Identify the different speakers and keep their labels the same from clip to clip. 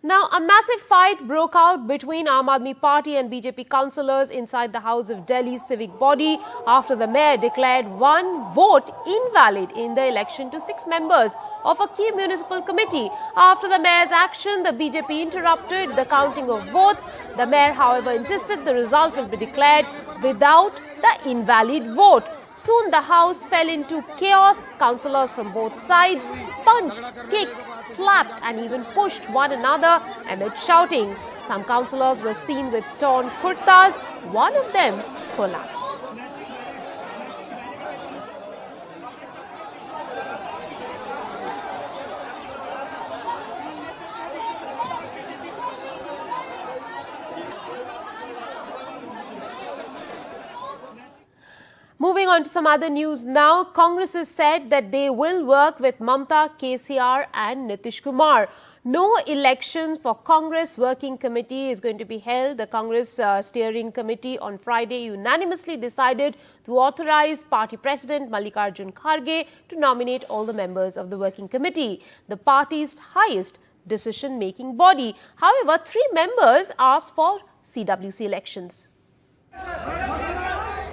Speaker 1: Now, a massive fight broke out between Aam Aadmi Party and BJP councillors inside the House of Delhi's civic body after the mayor declared one vote invalid in the election to 6 members of a key municipal committee. After the mayor's action, the BJP interrupted the counting of votes. The mayor, however, insisted the result will be declared without the invalid vote. Soon the house fell into chaos. Councillors from both sides punched, kicked, slapped and even pushed one another amid shouting. Some councillors were seen with torn kurtas. One of them collapsed. Moving on to some other news now, Congress has said that they will work with Mamta, KCR and Nitish Kumar. No elections for Congress Working Committee is going to be held. The Congress Steering Committee on Friday unanimously decided to authorize Party President Mallikarjun Kharge to nominate all the members of the Working Committee, the party's highest decision-making body. However, 3 members asked for CWC elections.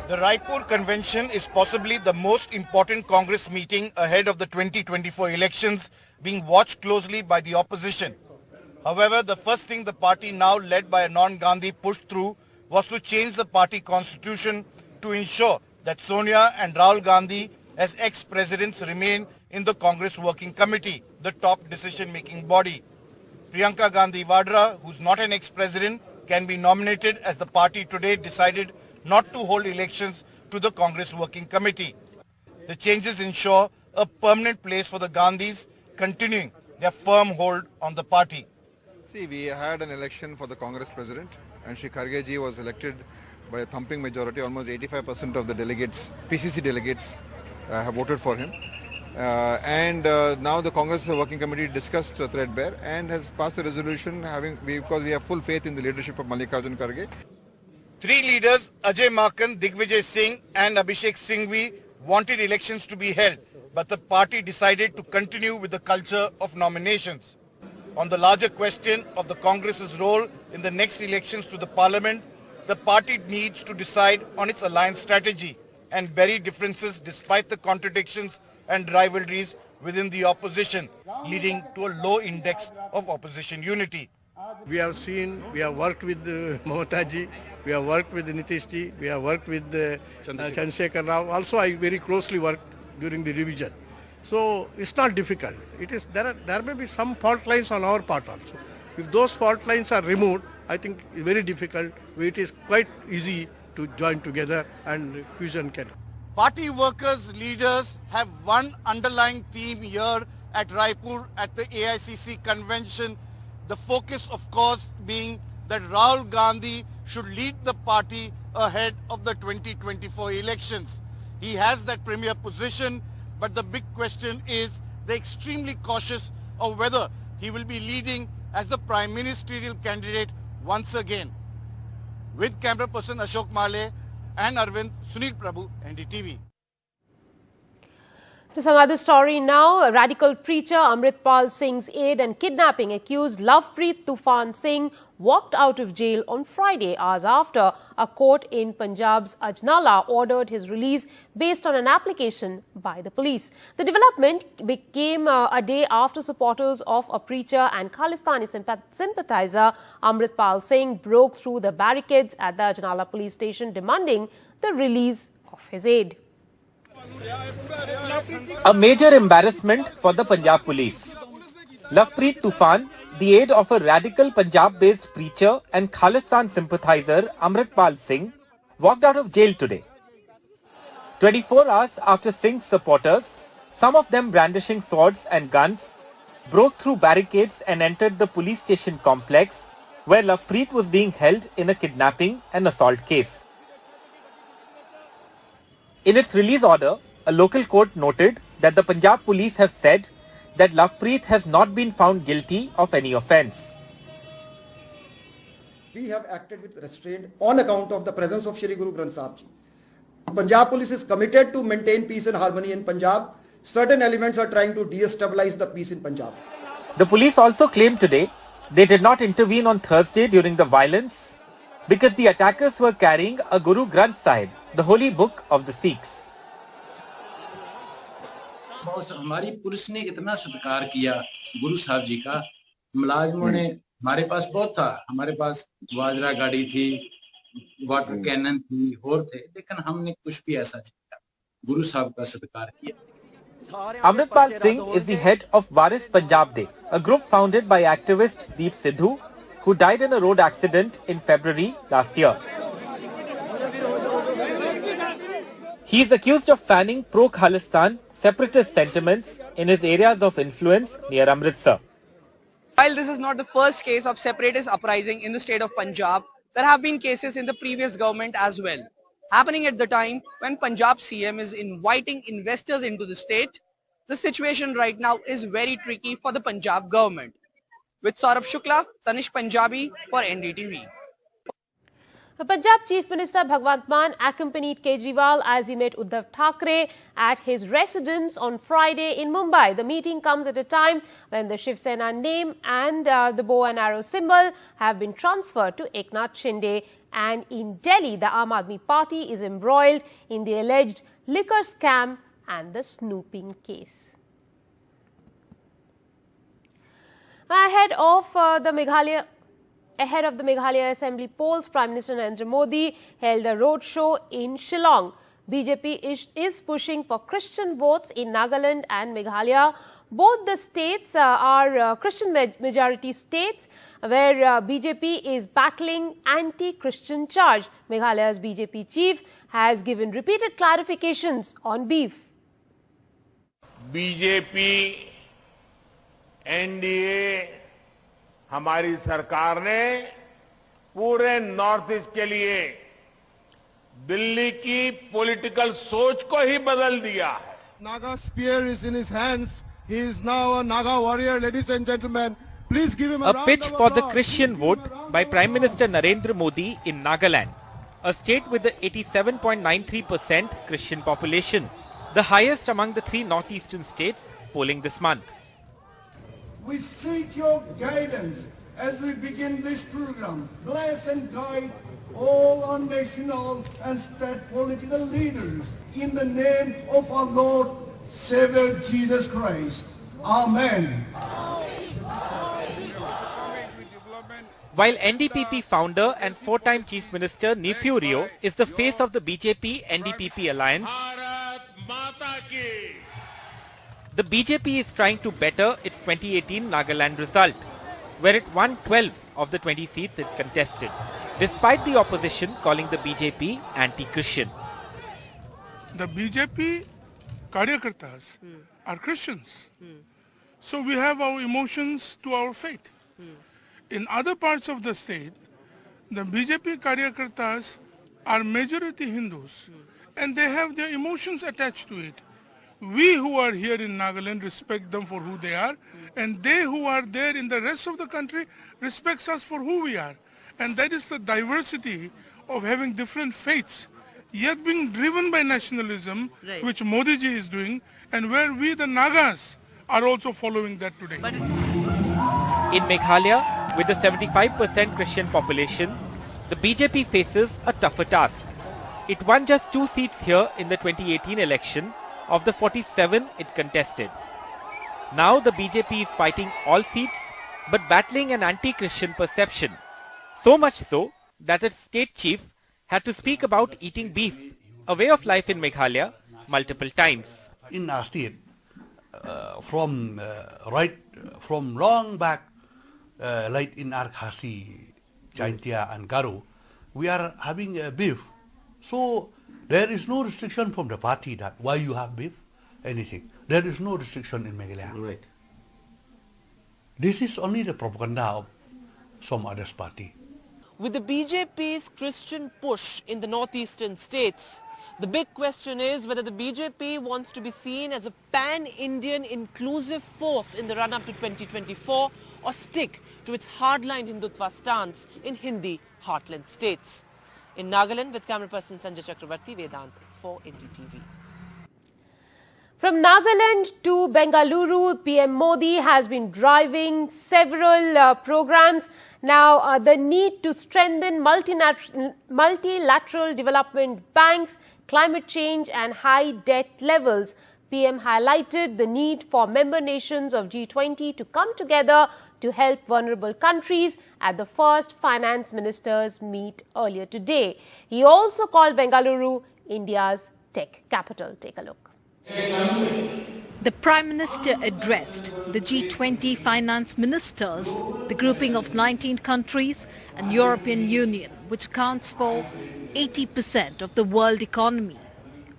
Speaker 2: The Raipur Convention is possibly the most important Congress meeting ahead of the 2024 elections, being watched closely by the opposition. However, the first thing the party, now led by Anand Gandhi, pushed through was to change the party constitution to ensure that Sonia and Rahul Gandhi as ex-presidents remain in the Congress Working Committee, the top decision-making body. Priyanka Gandhi Vadra, who's not an ex-president, can be nominated as the party today decided not to hold elections to the Congress Working Committee. The changes ensure a permanent place for the Gandhis, continuing their firm hold on the party.
Speaker 3: See, we had an election for the Congress President and Shri Kharge ji was elected by a thumping majority. Almost 85% of the delegates, PCC delegates, have voted for him. Now the Congress Working Committee discussed threadbare and has passed a resolution because we have full faith in the leadership of Mallikarjun Kharge.
Speaker 2: 3 leaders, Ajay Makan, Digvijay Singh and Abhishek Singhvi, wanted elections to be held, but the party decided to continue with the culture of nominations. On the larger question of the Congress's role in the next elections to the parliament, the party needs to decide on its alliance strategy and bury differences despite the contradictions and rivalries within the opposition, leading to a low index of opposition unity.
Speaker 4: We have worked with Mamata ji, we have worked with Nitish ji, we have worked with Chandrasekhar Rao. Also, I very closely worked during the revision. So it's not difficult. There may be some fault lines on our part also. If those fault lines are removed, I think it's very difficult. It is quite easy to join together and fusion can.
Speaker 2: Party workers, leaders have one underlying theme here at Raipur at the AICC convention. The focus, of course, being that Rahul Gandhi should lead the party ahead of the 2024 elections. He has that premier position, but the big question is they're extremely cautious of whether he will be leading as the prime ministerial candidate once again. With camera person Ashok Male and Arvind, Sunil Prabhu, NDTV.
Speaker 1: To some other story now, a radical preacher Amritpal Singh's aide and kidnapping accused Lovepreet Toofan Singh walked out of jail on Friday, hours after a court in Punjab's Ajnala ordered his release based on an application by the police. The development came a day after supporters of a preacher and Khalistani sympathizer Amritpal Singh broke through the barricades at the Ajnala police station demanding the release of his aide.
Speaker 5: A major embarrassment for the Punjab police. Lovepreet Toofan, the aide of a radical Punjab-based preacher and Khalistan sympathizer Amritpal Singh, walked out of jail today. 24 hours after Singh's supporters, some of them brandishing swords and guns, broke through barricades and entered the police station complex where Lovepreet was being held in a kidnapping and assault case. In its release order, a local court noted that the Punjab police have said that Lovepreet has not been found guilty of any offence.
Speaker 6: We have acted with restraint on account of the presence of Shri Guru Granth Sahib Ji. Punjab police is committed to maintain peace and harmony in Punjab. Certain elements are trying to destabilize the peace in Punjab.
Speaker 5: The police also claimed today They did not intervene on Thursday during the violence because the attackers were carrying a Guru Granth Sahib, the holy book of the Sikhs.
Speaker 7: हमारी police ने इतना सत्कार किया गुरु साहब जी का, मुलाजिमों ने, हमारे पास बहुत था, हमारे पास वाजरा गाड़ी थी, वाटर कैनन थी, और थे, लेकिन हमने कुछ भी ऐसा नहीं किया, गुरु साहब का सत्कार किया.
Speaker 5: Amritpal Singh is the head of Waris Punjab Day, a group founded by activist Deep Sidhu, who died in a road accident in February last year. He is accused of fanning pro-Khalistan separatist sentiments in his areas of influence near Amritsar.
Speaker 8: While this is not the first case of separatist uprising in the state of Punjab, there have been cases in the previous government as well, happening at the time when Punjab CM is inviting investors into the state. The situation right now is very tricky for the Punjab government. With Saurabh Shukla, Tanish Punjabi for NDTV.
Speaker 1: The Punjab Chief Minister Bhagwant Mann accompanied Kejriwal as he met Uddhav Thackeray at his residence on Friday in Mumbai. The meeting comes at a time when the Shiv Sena name and the bow and arrow symbol have been transferred to Eknath Shinde. And in Delhi, the Aam Aadmi Party is embroiled in the alleged liquor scam and the snooping case. Ahead of the Meghalaya Assembly polls, Prime Minister Narendra Modi held a roadshow in Shillong. BJP is pushing for Christian votes in Nagaland and Meghalaya. Both the states are Christian majority states where BJP is battling anti-Christian charge. Meghalaya's BJP chief has given repeated clarifications on beef.
Speaker 9: BJP, NDA, हमारी सरकार ने पूरे north east के लिए दिल्ली की political सोच को ही बदल दिया है.
Speaker 10: Naga spear is in his hands. He is now a Naga warrior, ladies and gentlemen. Please give him a
Speaker 5: pitch for the Christian vote by Prime Minister Narendra Modi in Nagaland, a state with the 87.93% Christian population, the highest among the three northeastern states polling this month.
Speaker 10: We seek your guidance as we begin this program. Bless and guide all our national and state political leaders in the name of our Lord Savior Jesus Christ. Amen.
Speaker 5: While NDPP founder and four-time Chief Minister Neefu Rio is the face of the BJP-NDPP alliance, the BJP is trying to better its 2018 Nagaland result, where it won 12 of the 20 seats it contested, despite the opposition calling the BJP anti-Christian.
Speaker 11: The BJP Karyakartas are Christians. So we have our emotions to our faith. In other parts of the state, the BJP Karyakartas are majority Hindus and they have their emotions attached to it. We who are here in Nagaland respect them for who they are, and they who are there in the rest of the country respects us for who we are. And that is the diversity of having different faiths, yet being driven by nationalism, which Modi ji is doing, and where we the Nagas are also following that today.
Speaker 5: In Meghalaya, with a 75% Christian population, the BJP faces a tougher task. It won just 2 seats here in the 2018 election of the 47 it contested. Now the BJP is fighting all seats but battling an anti-Christian perception. So much so that its state chief had to speak about eating beef, a way of life in Meghalaya, multiple times.
Speaker 12: In our state, from long back, like in our Khasi, Jaintia and Garo, we are having beef. So there is no restriction from the party that why you have beef, anything. There is no restriction in Meghalaya.
Speaker 5: Right.
Speaker 12: This is only the propaganda of some other party.
Speaker 13: With the BJP's Christian push in the northeastern states, the big question is whether the BJP wants to be seen as a pan-Indian inclusive force in the run-up to 2024 or stick to its hardline Hindutva stance in Hindi heartland states. In Nagaland, with camera person Sanjay Chakravarti, Vedant for NDTV.
Speaker 1: From Nagaland to Bengaluru, PM Modi has been driving several programs. Now, the need to strengthen multilateral development banks, climate change and high debt levels. PM highlighted the need for member nations of G20 to come together to help vulnerable countries at the first finance ministers meet earlier today. He also called Bengaluru India's tech capital. Take a look.
Speaker 14: The Prime Minister addressed the G20 Finance Ministers, the grouping of 19 countries and European Union, which accounts for 80% of the world economy.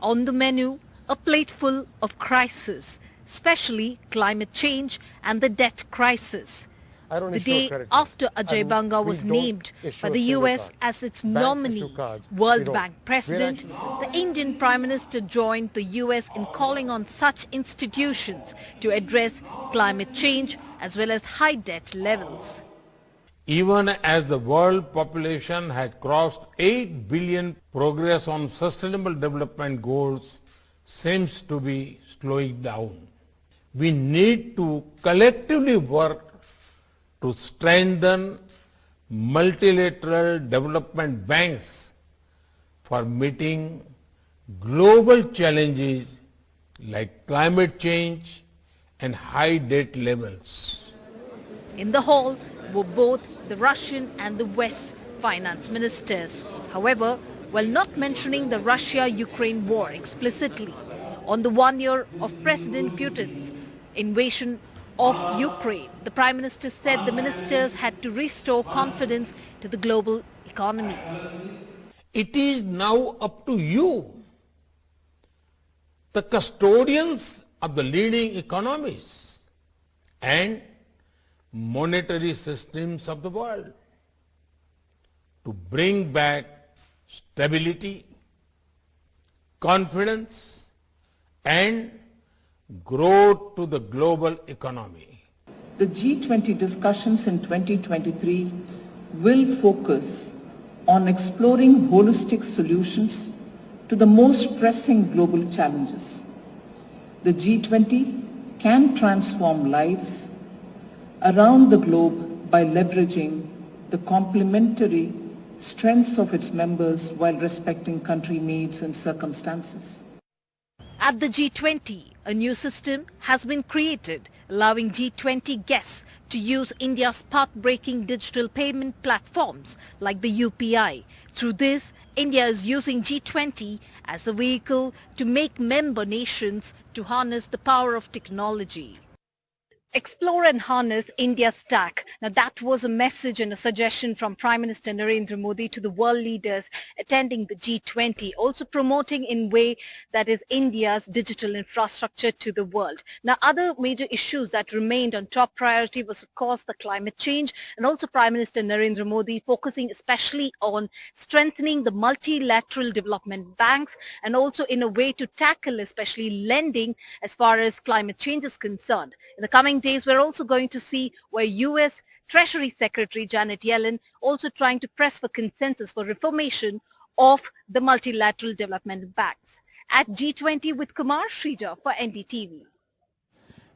Speaker 14: On the menu, a plate full of crises, especially climate change and the debt crisis. The day after Ajay Banga was named by the US as its nominee World Bank president, the Indian Prime Minister joined the US in calling on such institutions to address climate change as well as high debt levels.
Speaker 9: Even as the world population has crossed 8 billion, progress on sustainable development goals seems to be slowing down. We need to collectively work to strengthen multilateral development banks for meeting global challenges like climate change and high debt levels.
Speaker 14: In the hall were both the Russian and the West finance ministers. However, while not mentioning the Russia-Ukraine war explicitly, on the 1 year of President Putin's invasion of Ukraine, the Prime Minister said the ministers had to restore confidence to the global economy.
Speaker 9: It is now up to you, the custodians of the leading economies and monetary systems of the world, to bring back stability, confidence and growth to the global economy.
Speaker 15: The G20 discussions in 2023 will focus on exploring holistic solutions to the most pressing global challenges. The G20 can transform lives around the globe by leveraging the complementary strengths of its members while respecting country needs and circumstances.
Speaker 14: At the G20, a new system has been created, allowing G20 guests to use India's path-breaking digital payment platforms like the UPI. Through this, India is using G20 as a vehicle to make member nations to harness the power of technology. Explore and harness India's stack. Now that was a message and a suggestion from Prime Minister Narendra Modi to the world leaders attending the G20, also promoting in way that is India's digital infrastructure to the world. Now other major issues that remained on top priority was of course the climate change, and also Prime Minister Narendra Modi focusing especially on strengthening the multilateral development banks and also in a way to tackle especially lending as far as climate change is concerned. In the coming days, we're also going to see where US Treasury Secretary Janet Yellen also trying to press for consensus for reformation of the multilateral development banks. At G20 with Kumar Shrija for NDTV.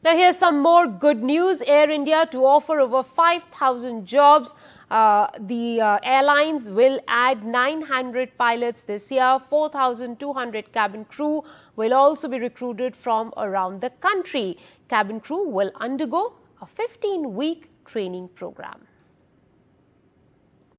Speaker 1: Now here's some more good news. Air India to offer over 5,000 jobs. The airlines will add 900 pilots this year. 4,200 cabin crew will also be recruited from around the country. Cabin crew will undergo a 15-week training program.